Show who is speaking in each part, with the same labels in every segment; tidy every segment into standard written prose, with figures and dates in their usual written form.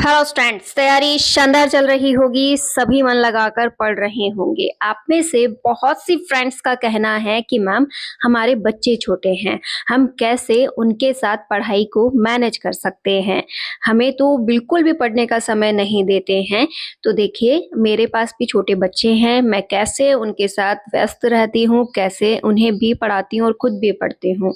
Speaker 1: Hello students, तैयारी शानदार चल रही होगी। सभी मन लगाकर पढ़ रहे होंगे। आप में से बहुत सी फ्रेंड्स का कहना है कि मैम हमारे बच्चे छोटे हैं, हम कैसे उनके साथ पढ़ाई को मैनेज कर सकते हैं, हमें तो बिल्कुल भी पढ़ने का समय नहीं देते हैं। तो देखिए, मेरे पास भी छोटे बच्चे हैं, मैं कैसे उनके साथ व्यस्त रहती हूँ, कैसे उन्हें भी पढ़ाती हूँ और खुद भी पढ़ती हूँ।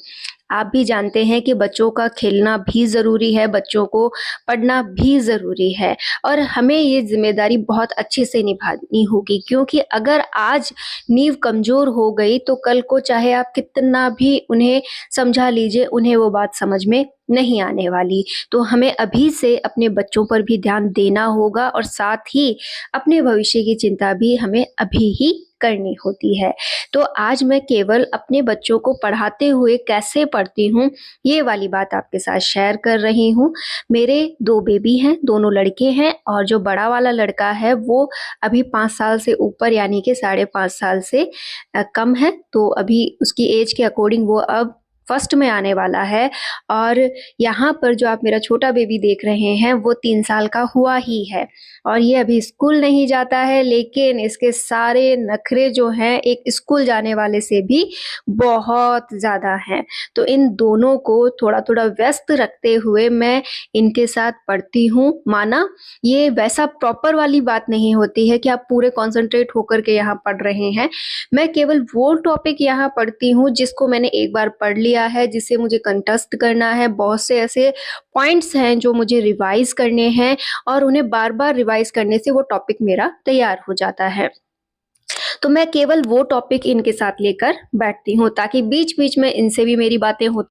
Speaker 1: आप भी जानते हैं कि बच्चों का खेलना भी ज़रूरी है, बच्चों को पढ़ना भी ज़रूरी है और हमें ये ज़िम्मेदारी बहुत अच्छे से निभानी होगी, क्योंकि अगर आज नींव कमज़ोर हो गई तो कल को चाहे आप कितना भी उन्हें समझा लीजिए, उन्हें वो बात समझ में नहीं आने वाली। तो हमें अभी से अपने बच्चों पर भी ध्यान देना होगा और साथ ही अपने भविष्य की चिंता भी हमें अभी ही करनी होती है। तो आज मैं केवल अपने बच्चों को पढ़ाते हुए कैसे पढ़ती हूँ, ये वाली बात आपके साथ शेयर कर रही हूँ। मेरे 2 बेबी हैं, दोनों लड़के हैं और जो बड़ा वाला लड़का है वो अभी 5 साल से ऊपर यानी कि साढ़े 5 साल से कम है। तो अभी उसकी एज के अकॉर्डिंग वो अब फर्स्ट में आने वाला है। और यहाँ पर जो आप मेरा छोटा बेबी देख रहे हैं वो 3 साल का हुआ ही है और ये अभी स्कूल नहीं जाता है, लेकिन इसके सारे नखरे जो हैं एक स्कूल जाने वाले से भी बहुत ज़्यादा हैं। तो इन दोनों को थोड़ा-थोड़ा व्यस्त रखते हुए मैं इनके साथ पढ़ती हूँ। माना ये वैसा प्रॉपर वाली बात नहीं होती है कि आप पूरे कॉन्संट्रेट होकर के यहाँ पढ़ रहे हैं। मैं केवल वो टॉपिक यहाँ पढ़ती हूँ जिसको मैंने एक बार पढ़ लिया है, जिसे मुझे कंठस्थ करना है। बहुत से ऐसे पॉइंट्स हैं जो मुझे रिवाइज़ करने हैं और उन्हें बार-बार रिवाइज़ करने से वो टॉपिक मेरा तैयार हो जाता है। तो मैं केवल वो टॉपिक इनके साथ लेकर बैठती हूँ ताकि बीच-बीच में इनसे भी मेरी बातें हो।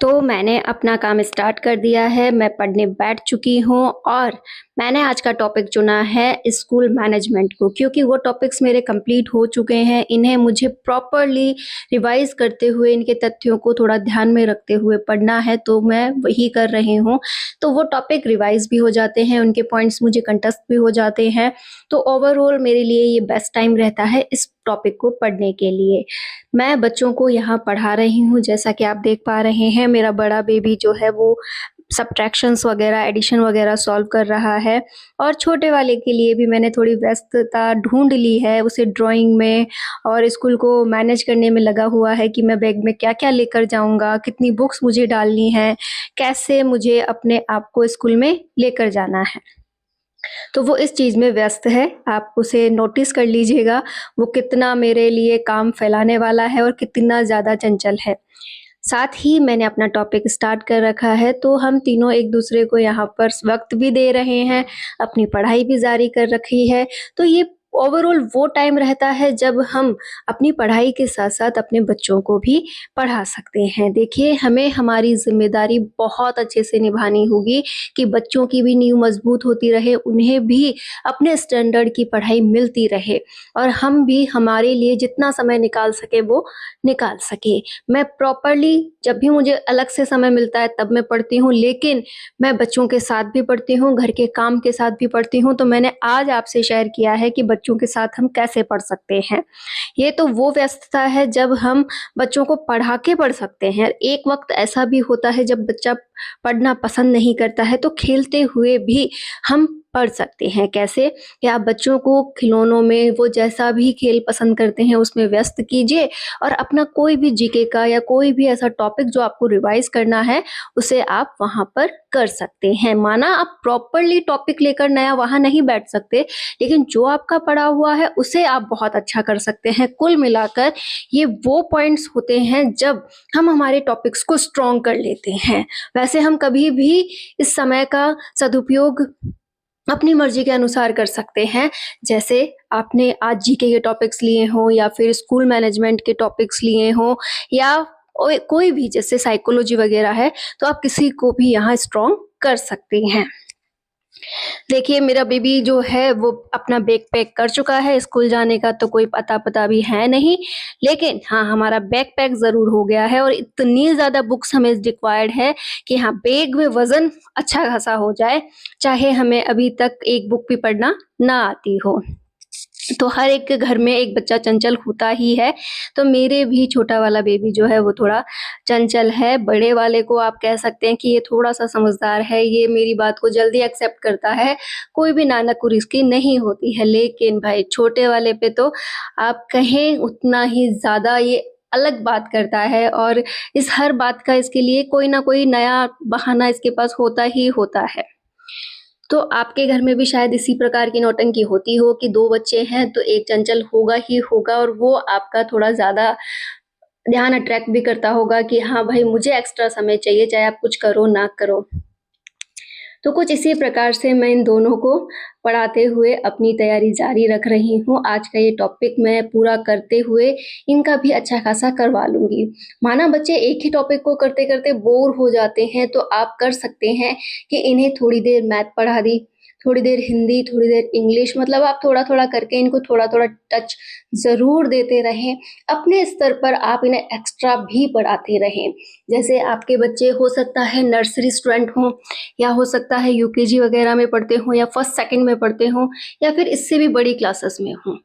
Speaker 1: तो मैंने अपना काम स्टार्ट कर दिया है, मैं पढ़ने बैठ चुकी हूँ और मैंने आज का टॉपिक चुना है स्कूल मैनेजमेंट को, क्योंकि वो टॉपिक्स मेरे कंप्लीट हो चुके हैं। इन्हें मुझे प्रॉपरली रिवाइज़ करते हुए, इनके तथ्यों को थोड़ा ध्यान में रखते हुए पढ़ना है, तो मैं वही कर रही हूँ। तो वो टॉपिक रिवाइज़ भी हो जाते हैं, उनके पॉइंट्स मुझे कंठस्थ भी हो जाते हैं। तो ओवरऑल मेरे लिए ये बेस्ट टाइम रहता है इस टॉपिक को पढ़ने के लिए। मैं बच्चों को यहाँ पढ़ा रही हूँ, जैसा कि आप देख पा रहे हैं मेरा बड़ा बेबी जो है वो सब्ट्रैक्शंस वगैरह, एडिशन वगैरह सॉल्व कर रहा है और छोटे वाले के लिए भी मैंने थोड़ी व्यस्तता ढूँढ ली है। उसे ड्राइंग में और स्कूल को मैनेज करने में लगा हुआ है कि मैं बैग में क्या-क्या लेकर जाऊँगा, कितनी बुक्स मुझे डालनी है, कैसे मुझे अपने आप को स्कूल में लेकर जाना है। तो वो इस चीज़ में व्यस्त है, आप उसे नोटिस कर लीजिएगा, वो कितना मेरे लिए काम फैलाने वाला है और कितना ज़्यादा चंचल है। साथ ही मैंने अपना टॉपिक स्टार्ट कर रखा है, तो हम तीनों एक-दूसरे को यहाँ पर वक़्त भी दे रहे हैं, अपनी पढ़ाई भी जारी कर रखी है। तो ये ओवरऑल वो टाइम रहता है जब हम अपनी पढ़ाई के साथ-साथ अपने बच्चों को भी पढ़ा सकते हैं। देखिए, हमें हमारी ज़िम्मेदारी बहुत अच्छे से निभानी होगी कि बच्चों की भी नींव मज़बूत होती रहे, उन्हें भी अपने स्टैंडर्ड की पढ़ाई मिलती रहे और हम भी हमारे लिए जितना समय निकाल सकें वो निकाल सकें। मैं प्रॉपरली जब भी मुझे अलग से समय मिलता है तब मैं पढ़ती हूँ, लेकिन मैं बच्चों के साथ भी पढ़ती हूँ, घर के काम के साथ भी पढ़ती हूँ। तो मैंने आज आपसे शेयर किया है कि बच्चों के साथ हम कैसे पढ़ सकते हैं। ये तो वो व्यस्तता है जब हम बच्चों को पढ़ा के पढ़ सकते हैं। एक वक़्त ऐसा भी होता है जब बच्चा पढ़ना पसंद नहीं करता है, तो खेलते हुए भी हम पढ़ सकते हैं। कैसे? कि आप बच्चों को खिलौनों में वो जैसा भी खेल पसंद करते हैं उसमें व्यस्त कीजिए और अपना कोई भी जीके का या कोई भी ऐसा टॉपिक जो आपको रिवाइज़ करना है, उसे आप वहाँ पर कर सकते हैं। माना आप प्रॉपरली टॉपिक लेकर नया वहाँ नहीं बैठ सकते, लेकिन जो आपका पढ़ा हुआ है उसे आप बहुत अच्छा कर सकते हैं। कुल मिलाकर ये वो पॉइंट्स होते हैं जब हम हमारे टॉपिक्स को स्ट्रॉन्ग कर लेते हैं। वैसे हम कभी भी इस समय का सदुपयोग अपनी मर्ज़ी के अनुसार कर सकते हैं। जैसे आपने आज जीके के टॉपिक्स लिए हों या फिर स्कूल मैनेजमेंट के टॉपिक्स लिए हों या कोई भी जैसे साइकोलॉजी वगैरह है, तो आप किसी को भी यहाँ स्ट्रॉन्ग कर सकते हैं। देखिए, मेरा बेबी जो है वो अपना बैग पैक कर चुका है, स्कूल जाने का तो कोई अता-पता भी है नहीं। लेकिन हाँ, हमारा बैग पैक ज़रूर हो गया है और इतनी ज़्यादा बुक्स हमें रिक्वायर्ड है कि हाँ, बैग में वज़न अच्छा-खासा हो जाए, चाहे हमें अभी तक एक बुक भी पढ़ना ना आती हो। तो हर एक के घर में एक बच्चा चंचल होता ही है। तो मेरे भी छोटा वाला बेबी जो है वो थोड़ा चंचल है। बड़े वाले को आप कह सकते हैं कि ये थोड़ा-सा समझदार है, ये मेरी बात को जल्दी एक्सेप्ट करता है, कोई भी नानक-कुरी इसकी नहीं होती है। लेकिन भाई छोटे वाले पे तो आप कहें उतना ही ज़्यादा ये अलग बात करता है, और इस हर बात का इसके लिए कोई ना कोई नया बहाना इसके पास होता ही होता है। तो आपके घर में भी शायद इसी प्रकार की नौटंकी होती हो कि 2 बच्चे हैं तो एक चंचल होगा ही होगा, और वो आपका थोड़ा ज़्यादा ध्यान अट्रैक्ट भी करता होगा कि हाँ भाई, मुझे एक्स्ट्रा समय चाहिए, चाहे आप कुछ करो ना करो। तो कुछ इसी प्रकार से मैं इन दोनों को पढ़ाते हुए अपनी तैयारी जारी रख रही हूँ। आज का ये टॉपिक मैं पूरा करते हुए इनका भी अच्छा खासा करवा लूँगी। माना बच्चे एक ही टॉपिक को करते-करते बोर हो जाते हैं, तो आप कर सकते हैं कि इन्हें थोड़ी देर मैथ पढ़ा दी, थोड़ी देर हिंदी, थोड़ी देर इंग्लिश, मतलब आप थोड़ा-थोड़ा करके इनको थोड़ा-थोड़ा टच ज़रूर देते रहें। अपने स्तर पर आप इन्हें एक्स्ट्रा भी पढ़ाते रहें। जैसे आपके बच्चे हो सकता है नर्सरी स्टूडेंट हों, या हो सकता है यूकेजी वगैरह में पढ़ते हों, या फर्स्ट सेकंड में पढ़ते हों, या फिर इससे भी बड़ी क्लासेस में हों।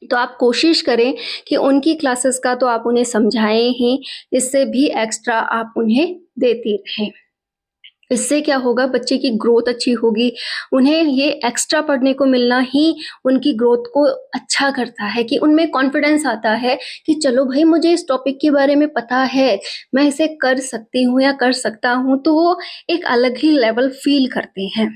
Speaker 1: तो आप कोशिश करें कि उनकी क्लासेस का तो आप उन्हें समझाएँ ही, इससे भी एक्स्ट्रा आप उन्हें देती रहें। इससे क्या होगा, बच्चे की ग्रोथ अच्छी होगी। उन्हें ये एक्स्ट्रा पढ़ने को मिलना ही उनकी ग्रोथ को अच्छा करता है, कि उनमें कॉन्फिडेंस आता है कि चलो भाई, मुझे इस टॉपिक के बारे में पता है, मैं इसे कर सकती हूँ या कर सकता हूँ, तो वो एक अलग ही लेवल फ़ील करते हैं।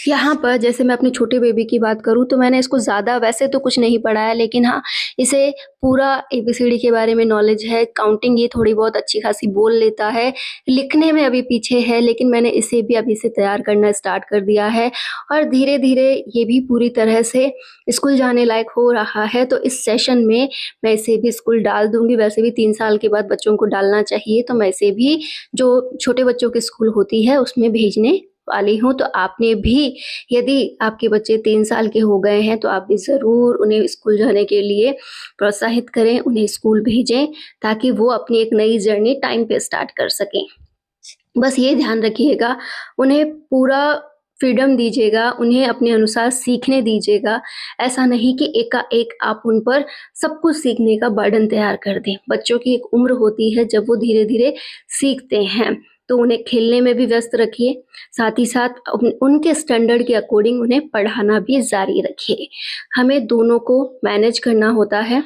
Speaker 1: यहाँ पर जैसे मैं अपने छोटे बेबी की बात करूँ तो मैंने इसको ज़्यादा वैसे तो कुछ नहीं पढ़ाया, लेकिन हाँ, इसे पूरा एबीसीडी के बारे में नॉलेज है, काउंटिंग ये थोड़ी बहुत अच्छी खासी बोल लेता है, लिखने में अभी पीछे है, लेकिन मैंने इसे भी अभी से तैयार करना स्टार्ट कर दिया है, और धीरे-धीरे ये भी पूरी तरह से स्कूल जाने लायक हो रहा है। तो इस सेशन में मैं इसे भी स्कूल डाल दूँगी, वैसे भी 3 साल के बाद बच्चों को डालना चाहिए, तो मैं इसे भी जो छोटे बच्चों की स्कूल होती है उसमें भेजने वाली हूँ। तो आपने भी, यदि आपके बच्चे 3 साल के हो गए हैं, तो आप भी ज़रूर उन्हें स्कूल जाने के लिए प्रोत्साहित करें, उन्हें स्कूल भेजें, ताकि वो अपनी एक नई जर्नी टाइम पे स्टार्ट कर सकें। बस ये ध्यान रखिएगा, उन्हें पूरा फ्रीडम दीजिएगा, उन्हें अपने अनुसार सीखने दीजिएगा। ऐसा नहीं कि एकाएक आप उन पर सब कुछ सीखने का बर्डन तैयार कर दें। बच्चों की एक उम्र होती है जब वो धीरे-धीरे सीखते हैं, तो उन्हें खेलने में भी व्यस्त रखिए, साथ ही साथ उनके स्टैंडर्ड के अकॉर्डिंग उन्हें पढ़ाना भी जारी रखिए। हमें दोनों को मैनेज करना होता है।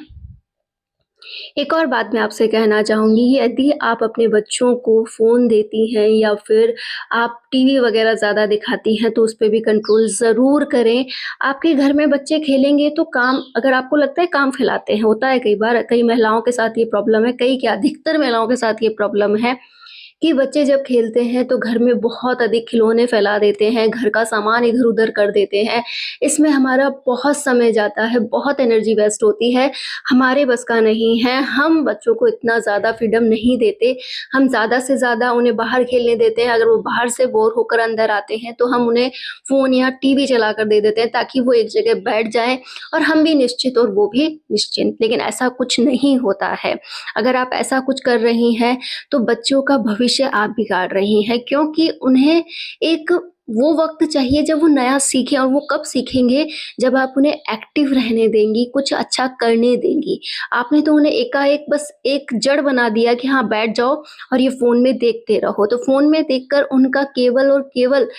Speaker 1: एक और बात मैं आपसे कहना चाहूँगी, यदि आप अपने बच्चों को फ़ोन देती हैं या फिर आप टीवी वग़ैरह ज़्यादा दिखाती हैं, तो उस पे भी कंट्रोल ज़रूर करें। आपके घर में बच्चे खेलेंगे तो काम, अगर आपको लगता है काम फैलाते हैं, होता है कई बार, कई महिलाओं के साथ ये प्रॉब्लम है, कई क्या अधिकतर महिलाओं के साथ ये प्रॉब्लम है कि बच्चे जब खेलते हैं तो घर में बहुत अधिक खिलौने फैला देते हैं, घर का सामान इधर-उधर कर देते हैं। इसमें हमारा बहुत समय जाता है, बहुत एनर्जी वेस्ट होती है, हमारे बस का नहीं है। हम बच्चों को इतना ज़्यादा फ्रीडम नहीं देते, हम ज़्यादा से ज़्यादा उन्हें बाहर खेलने देते हैं। अगर वो बाहर से बोर होकर अंदर आते हैं तो हम उन्हें फ़ोन या टीवी चलाकर दे देते हैं, ताकि वो एक जगह बैठ जाएँ और हम भी निश्चित और वो भी निश्चिंत। लेकिन ऐसा कुछ नहीं होता है। अगर आप ऐसा कुछ कर रही हैं तो बच्चों का भविष्य आप बिगाड़ रही हैं, क्योंकि उन्हें एक वो वक़्त चाहिए जब वो नया सीखें, और वो कब सीखेंगे, जब आप उन्हें एक्टिव रहने देंगी, कुछ अच्छा करने देंगी। आपने तो उन्हें एकाएक बस एक जड़ बना दिया कि हाँ, बैठ जाओ और ये फ़ोन में देखते रहो। तो फ़ोन में देखकर उनका केवल और केवल,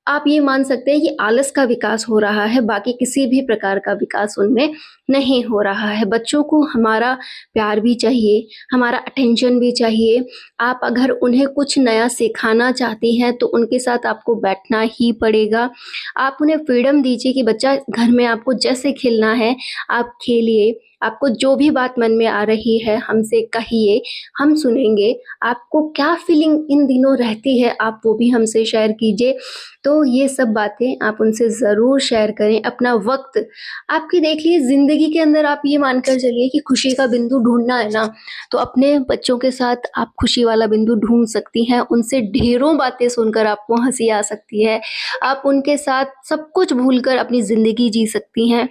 Speaker 1: आप ये मान सकते हैं कि आलस का विकास हो रहा है, बाकी किसी भी प्रकार का विकास उनमें नहीं हो रहा है। बच्चों को हमारा प्यार भी चाहिए, हमारा अटेंशन भी चाहिए। आप अगर उन्हें कुछ नया सिखाना चाहती हैं तो उनके साथ आपको बैठना ही पड़ेगा। आप उन्हें फ्रीडम दीजिए कि बच्चा, घर में आपको जैसे खेलना है आप खेलिए, आपको जो भी बात मन में आ रही है हमसे कहिए, हम सुनेंगे। आपको क्या फीलिंग इन दिनों रहती है आप वो भी हमसे शेयर कीजिए। तो ये सब बातें आप उनसे ज़रूर शेयर करें। अपना वक़्त आपकी देख लीजिए, ज़िंदगी के अंदर आप ये मानकर चलिए कि खुशी का बिंदु ढूँढना है ना, तो अपने बच्चों के साथ आप खुशी वाला बिंदु ढूँढ सकती हैं। उनसे ढेरों बातें सुनकर आपको हँसी आ सकती है। आप उनके साथ सब कुछ भूलकर अपनी ज़िंदगी जी सकती हैं।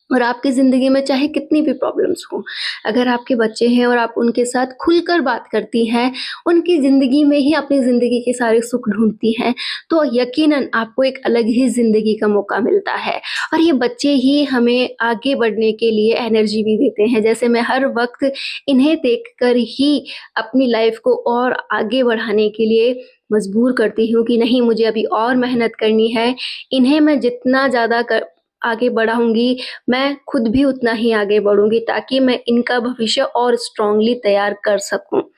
Speaker 1: और आपकी ज़िंदगी में चाहे कितनी भी प्रॉब्लम्स हों, अगर आपके बच्चे हैं और आप उनके साथ खुलकर बात करती हैं, उनकी ज़िंदगी में ही अपनी ज़िंदगी के सारे सुख ढूँढती हैं, तो यकीनन आपको एक अलग ही ज़िंदगी का मौका मिलता है। और ये बच्चे ही हमें आगे बढ़ने के लिए एनर्जी भी देते हैं। जैसे मैं हर वक़्त इन्हें देखकर ही अपनी लाइफ़ को और आगे बढ़ाने के लिए मजबूर करती हूँ कि नहीं, मुझे अभी और मेहनत करनी है। इन्हें मैं जितना ज़्यादा आगे बढ़ाऊँगी, मैं खुद भी उतना ही आगे बढ़ूँगी ताकि मैं इनका भविष्य और स्ट्रॉन्गली तैयार कर सकूँ।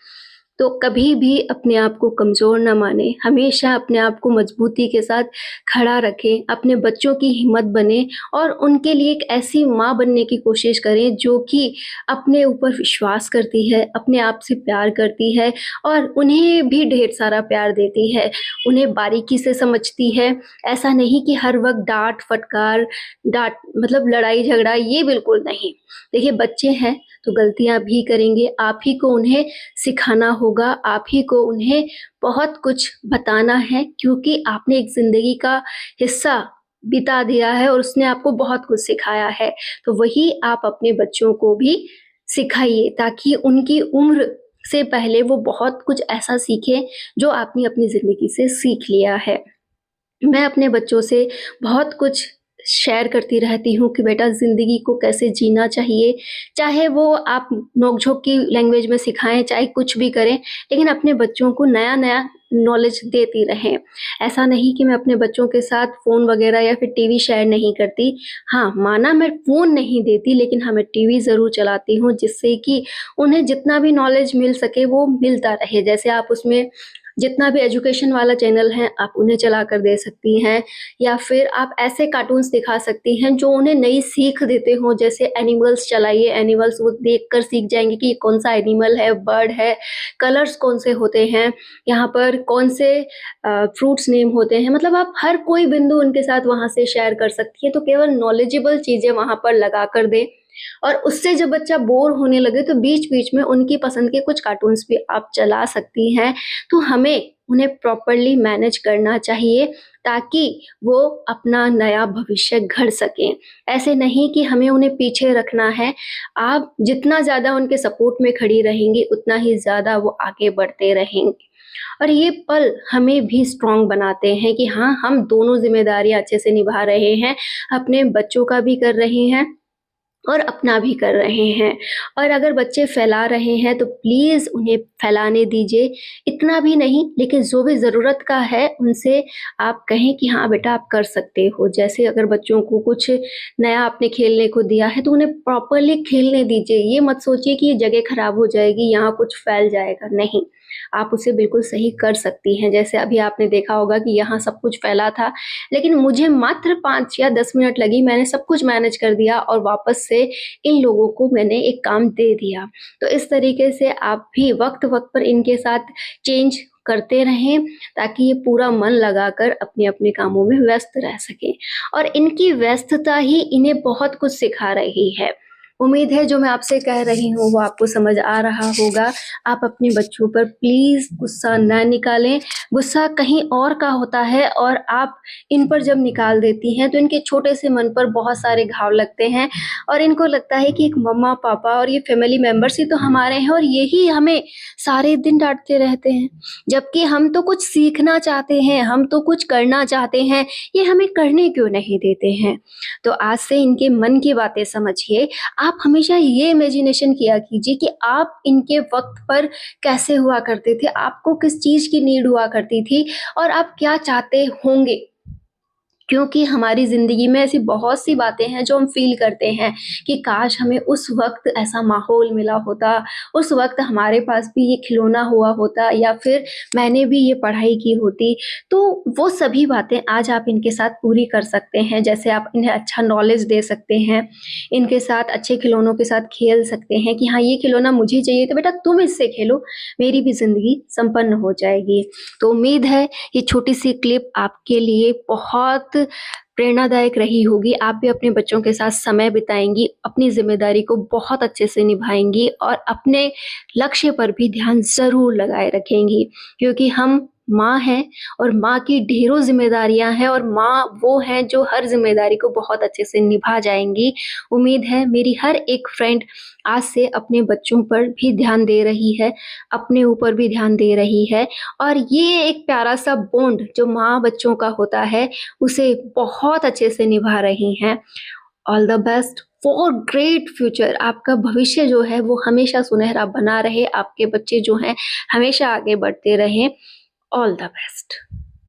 Speaker 1: तो कभी भी अपने आप को कमज़ोर ना मानें, हमेशा अपने आप को मज़बूती के साथ खड़ा रखें, अपने बच्चों की हिम्मत बनें और उनके लिए एक ऐसी माँ बनने की कोशिश करें जो कि अपने ऊपर विश्वास करती है, अपने आप से प्यार करती है और उन्हें भी ढेर सारा प्यार देती है, उन्हें बारीकी से समझती है। ऐसा नहीं कि हर वक़्त डाँट-फटकार, डाँट मतलब लड़ाई-झगड़ा, ये बिल्कुल नहीं। देखिए, बच्चे हैं तो गलतियाँ भी करेंगे, आप ही को उन्हें सिखाना होगा, आप ही को उन्हें बहुत कुछ बताना है क्योंकि आपने एक ज़िंदगी का हिस्सा बिता दिया है और उसने आपको बहुत कुछ सिखाया है। तो वही आप अपने बच्चों को भी सिखाइए ताकि उनकी उम्र से पहले वो बहुत कुछ ऐसा सीखें जो आपने अपनी ज़िंदगी से सीख लिया है। मैं अपने बच्चों से बहुत कुछ शेयर करती रहती हूँ कि बेटा ज़िंदगी को कैसे जीना चाहिए, चाहे वो आप नोक-झोंक की लैंग्वेज में सिखाएँ, चाहे कुछ भी करें, लेकिन अपने बच्चों को नया-नया नॉलेज देती रहें। ऐसा नहीं कि मैं अपने बच्चों के साथ फ़ोन वगैरह या फिर टीवी शेयर नहीं करती। हाँ, माना मैं फ़ोन नहीं देती लेकिन हाँ, मैं टीवी ज़रूर चलाती हूँ जिससे कि उन्हें जितना भी नॉलेज मिल सके वो मिलता रहे। जैसे आप उसमें जितना भी एजुकेशन वाला चैनल है, आप उन्हें चलाकर दे सकती हैं या फिर आप ऐसे कार्टून्स दिखा सकती हैं जो उन्हें नई सीख देते हों। जैसे एनिमल्स चलाइए, एनिमल्स वो देखकर सीख जाएँगे कि ये कौन-सा एनिमल है, बर्ड है, कलर्स कौन से होते हैं, यहाँ पर कौन से फ्रूट्स नेम होते हैं। मतलब आप हर कोई बिंदु उनके साथ वहाँ से शेयर कर सकती हैं, तो केवल नॉलेजेबल चीज़ें वहाँ पर लगाकर दें और उससे जब बच्चा बोर होने लगे तो बीच-बीच में उनकी पसंद के कुछ कार्टून्स भी आप चला सकती हैं। तो हमें उन्हें प्रॉपर्ली मैनेज करना चाहिए ताकि वो अपना नया भविष्य गढ़ सकें। ऐसे नहीं कि हमें उन्हें पीछे रखना है, आप जितना ज़्यादा उनके सपोर्ट में खड़ी रहेंगी, उतना ही ज़्यादा वो आगे बढ़ते रहेंगे। और ये पल हमें भी स्ट्रॉन्ग बनाते हैं कि हाँ, हम दोनों ज़िम्मेदारियाँ अच्छे से निभा रहे हैं, अपने बच्चों का भी कर रहे हैं और अपना भी कर रहे हैं। और अगर बच्चे फैला रहे हैं तो प्लीज़ उन्हें फैलाने दीजिए, इतना भी नहीं लेकिन जो भी ज़रूरत का है उनसे आप कहें कि हाँ बेटा आप कर सकते हो। जैसे अगर बच्चों को कुछ नया आपने खेलने को दिया है तो उन्हें प्रॉपर्ली खेलने दीजिए। ये मत सोचिए कि ये जगह खराब हो जाएगी, यहाँ कुछ फैल जाएगा, नहीं। आप उसे बिल्कुल सही कर सकती हैं। जैसे अभी आपने देखा होगा कि यहाँ सब कुछ फैला था, लेकिन मुझे मात्र 5 या 10 मिनट लगी, मैंने सब कुछ मैनेज कर दिया और वापस से इन लोगों को मैंने एक काम दे दिया। तो इस तरीके से आप भी वक़्त-वक़्त पर इनके साथ चेंज करते रहें ताकि ये पूरा मन लगाकर अपने-अपने कामों में व्यस्त रह सकें और इनकी व्यस्तता ही इन्हें बहुत कुछ सिखा रही है। उम्मीद है जो मैं आपसे कह रही हूँ वो आपको समझ आ रहा होगा। आप अपने बच्चों पर प्लीज़ गुस्सा ना निकालें, गुस्सा कहीं और का होता है और आप इन पर जब निकाल देती हैं तो इनके छोटे से मन पर बहुत सारे घाव लगते हैं और इनको लगता है कि एक मम्मा-पापा और ये फैमिली मेंबर्स ही तो हमारे हैं और यही हमें सारे दिन डाँटते रहते हैं। जबकि हम तो कुछ सीखना चाहते हैं, हम तो कुछ करना चाहते हैं, ये हमें करने क्यों नहीं देते हैं? तो आज से इनके मन की बातें समझिए। आप हमेशा ये इमेजिनेशन किया कीजिए कि आप इनके वक़्त पर कैसे हुआ करते थे, आपको किस चीज़ की नीड हुआ करती थी और आप क्या चाहते होंगे। क्योंकि हमारी ज़िंदगी में ऐसी बहुत सी बातें हैं जो हम फ़ील करते हैं कि काश हमें उस वक़्त ऐसा माहौल मिला होता, उस वक़्त हमारे पास भी ये खिलौना हुआ होता या फिर मैंने भी ये पढ़ाई की होती। तो वो सभी बातें आज आप इनके साथ पूरी कर सकते हैं। जैसे आप इन्हें अच्छा नॉलेज दे सकते हैं, इनके साथ अच्छे खिलौनों के साथ खेल सकते हैं कि हाँ, ये खिलौना मुझे चाहिए तो बेटा तुम इससे खेलो, मेरी भी ज़िंदगी संपन्न हो जाएगी। तो उम्मीद है ये छोटी-सी क्लिप आपके लिए बहुत प्रेरणादायक रही होगी। आप भी अपने बच्चों के साथ समय बिताएँगी, अपनी ज़िम्मेदारी को बहुत अच्छे से निभाएँगी और अपने लक्ष्य पर भी ध्यान ज़रूर लगाए रखेंगी क्योंकि हम माँ है और माँ की ढेरों ज़िम्मेदारियाँ हैं और माँ वो हैं जो हर ज़िम्मेदारी को बहुत अच्छे से निभा जाएँगी। उम्मीद है मेरी हर एक फ्रेंड आज से अपने बच्चों पर भी ध्यान दे रही है, अपने ऊपर भी ध्यान दे रही है और ये एक प्यारा-सा बॉन्ड जो माँ बच्चों का होता है, उसे बहुत अच्छे से निभा रही हैं। All the best for great future. आपका भविष्य जो है वो हमेशा सुनहरा बना रहे, आपके बच्चे जो हैं हमेशा आगे बढ़ते रहें। All the best.